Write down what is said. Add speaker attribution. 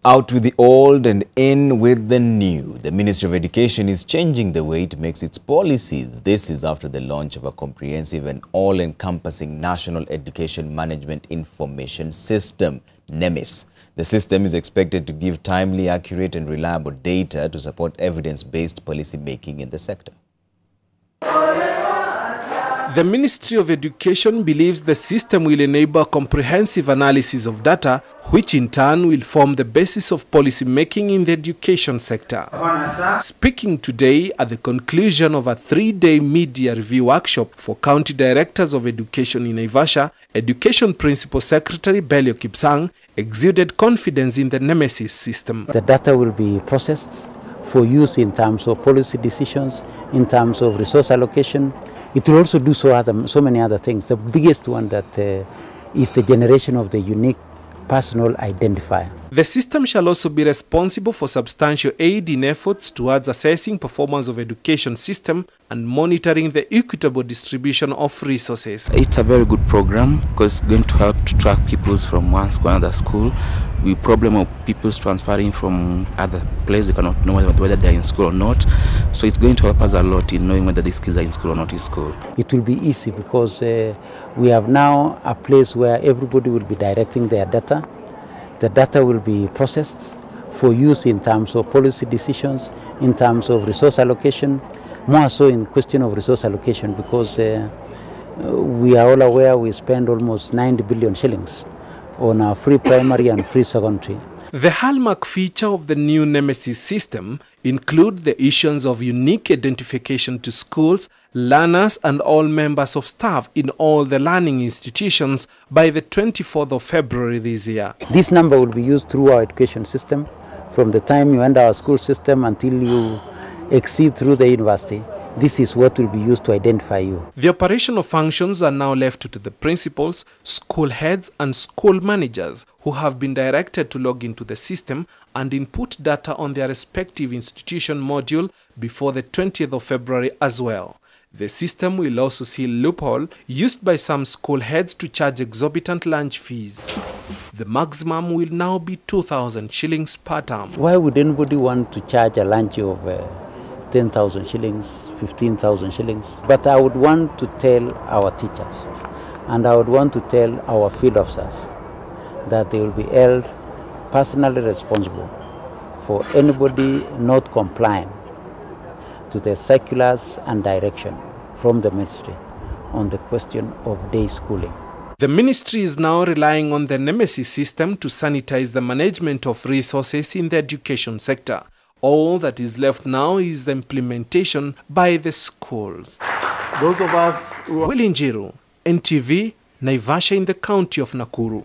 Speaker 1: Out with the old and in with the new. The Ministry of Education is changing the way it makes its policies. This is after the launch of a comprehensive and all-encompassing National Education Management Information System, NEMIS. The system is expected to give timely, accurate and reliable data to support evidence-based policy making in the sector.
Speaker 2: The Ministry of Education believes the system will enable comprehensive analysis of data, which in turn will form the basis of policy making in the education sector. Speaking today at the conclusion of a 3-day media review workshop for county directors of education in Naivasha, Education Principal Secretary Belio Kipsang exuded confidence in the NEMIS system.
Speaker 3: The data will be processed for use in terms of policy decisions, in terms of resource allocation. It will also do so many other things. The biggest one that is the generation of the unique personal identifier.
Speaker 2: The system shall also be responsible for substantial aid in efforts towards assessing performance of education system and monitoring the equitable distribution of resources.
Speaker 4: It's a very good program because it's going to help to track pupils from one school to another school. We problem of pupils transferring from other places, they cannot know whether they're in school or not. So it's going to help us a lot in knowing whether these kids are in school or not in school.
Speaker 3: It will be easy because we have now a place where everybody will be directing their data. The data will be processed for use in terms of policy decisions, in terms of resource allocation, more so in question of resource allocation because we are all aware we spend almost 90 billion shillings on our free primary and free secondary.
Speaker 2: The hallmark feature of the new NEMIS system include the issuance of unique identification to schools, learners and all members of staff in all the learning institutions by the 24th of February this year.
Speaker 3: This number will be used through our education system from the time you enter our school system until you exceed through the university. This is what will be used to identify you.
Speaker 2: The operational functions are now left to the principals, school heads and school managers who have been directed to log into the system and input data on their respective institution module before the 20th of February as well. The system will also see a loophole used by some school heads to charge exorbitant lunch fees. The maximum will now be 2,000 shillings per term.
Speaker 3: Why would anybody want to charge a lunch of 10,000 shillings, 15,000 shillings? But I would want to tell our teachers and I would want to tell our field officers that they will be held personally responsible for anybody not complying to the circulars and direction from the ministry on the question of day schooling.
Speaker 2: The ministry is now relying on the NEMIS system to sanitize the management of resources in the education sector. All that is left now is the implementation by the schools.
Speaker 5: Those of us who
Speaker 2: Willy Njiru, NTV, Naivasha in the county of Nakuru.